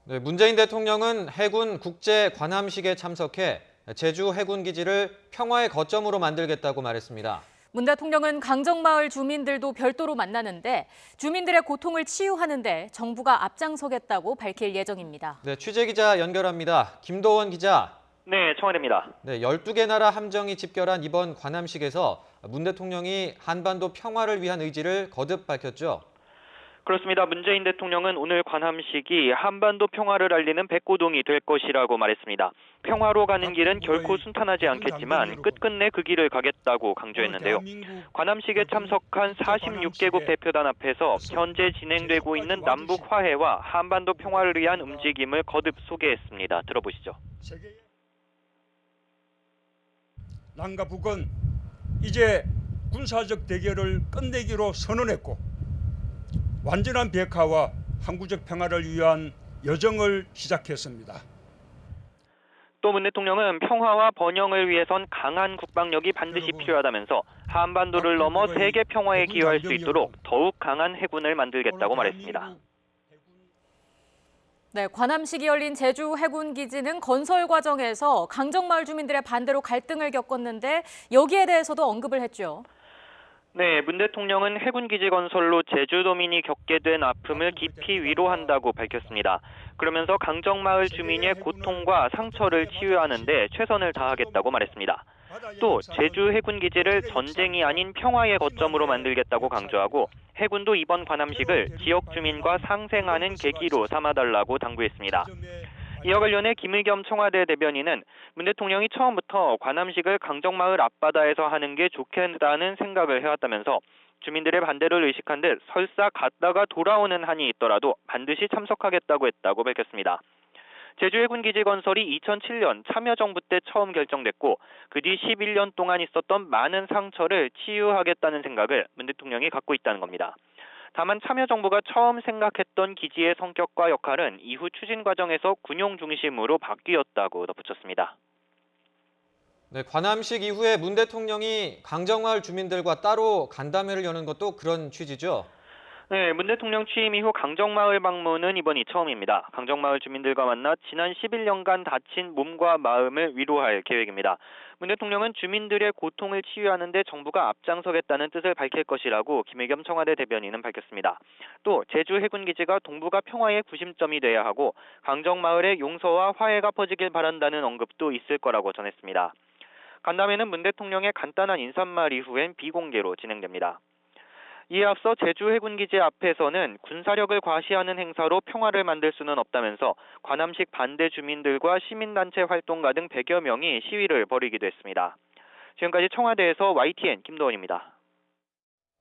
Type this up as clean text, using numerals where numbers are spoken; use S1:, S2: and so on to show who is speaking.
S1: 네, 문재인 대통령은 해군 국제 관함식에 참석해 제주 해군 기지를 평화의 거점으로 만들겠다고 말했습니다.
S2: 문 대통령은 강정마을 주민들도 별도로 만나는데 주민들의 고통을 치유하는 데 정부가 앞장서겠다고 밝힐 예정입니다.
S1: 네, 취재 기자 연결합니다. 김도원 기자.
S3: 네, 청와대입니다.
S1: 네, 12개 나라 함정이 집결한 이번 관함식에서 문 대통령이 한반도 평화를 위한 의지를 거듭 밝혔죠.
S3: 그렇습니다. 문재인 대통령은 오늘 관함식이 한반도 평화를 알리는 백고동이 될 것이라고 말했습니다. 평화로 가는 길은 결코 순탄하지 않겠지만 끝끝내 그 길을 가겠다고 강조했는데요. 관함식에 참석한 46개국 대표단 앞에서 현재 진행되고 있는 남북 화해와 한반도 평화를 위한 움직임을 거듭 소개했습니다. 들어보시죠.
S4: 남과 북은 이제 군사적 대결을 끝내기로 선언했고 완전한 비핵화와 항구적 평화를 위한 여정을 시작했습니다.
S3: 또 문 대통령은 평화와 번영을 위해선 강한 국방력이 반드시 필요하다면서 한반도를 넘어 세계 평화에 기여할 수 있도록 더욱 강한 해군을 만들겠다고 말했습니다.
S2: 네, 관함식이 열린 제주 해군 기지는 건설 과정에서 강정마을 주민들의 반대로 갈등을 겪었는데 여기에 대해서도 언급을 했죠.
S3: 네, 문 대통령은 해군기지 건설로 제주도민이 겪게 된 아픔을 깊이 위로한다고 밝혔습니다. 그러면서 강정마을 주민의 고통과 상처를 치유하는 데 최선을 다하겠다고 말했습니다. 또 제주 해군기지를 전쟁이 아닌 평화의 거점으로 만들겠다고 강조하고 해군도 이번 관함식을 지역 주민과 상생하는 계기로 삼아달라고 당부했습니다. 이와 관련해 김의겸 청와대 대변인은 문 대통령이 처음부터 관함식을 강정마을 앞바다에서 하는 게 좋겠다는 생각을 해왔다면서 주민들의 반대를 의식한 듯 설사 갔다가 돌아오는 한이 있더라도 반드시 참석하겠다고 했다고 밝혔습니다. 제주 해군기지 건설이 2007년 참여정부 때 처음 결정됐고 그 뒤 11년 동안 있었던 많은 상처를 치유하겠다는 생각을 문 대통령이 갖고 있다는 겁니다. 다만 참여정부가 처음 생각했던 기지의 성격과 역할은 이후 추진 과정에서 군용 중심으로 바뀌었다고 덧붙였습니다.
S1: 네, 관함식 이후에 문 대통령이 강정마을 주민들과 따로 간담회를 여는 것도 그런 취지죠.
S3: 네, 문 대통령 취임 이후 강정마을 방문은 이번이 처음입니다. 강정마을 주민들과 만나 지난 11년간 다친 몸과 마음을 위로할 계획입니다. 문 대통령은 주민들의 고통을 치유하는 데 정부가 앞장서겠다는 뜻을 밝힐 것이라고 김의겸 청와대 대변인은 밝혔습니다. 또 제주 해군기지가 동북아 평화의 구심점이 돼야 하고 강정마을의 용서와 화해가 퍼지길 바란다는 언급도 있을 거라고 전했습니다. 간담회는 문 대통령의 간단한 인사말 이후엔 비공개로 진행됩니다. 이에 앞서 제주 해군기지 앞에서는 군사력을 과시하는 행사로 평화를 만들 수는 없다면서 관함식 반대 주민들과 시민단체 활동가 등 100여 명이 시위를 벌이기도 했습니다. 지금까지 청와대에서 YTN 김도원입니다.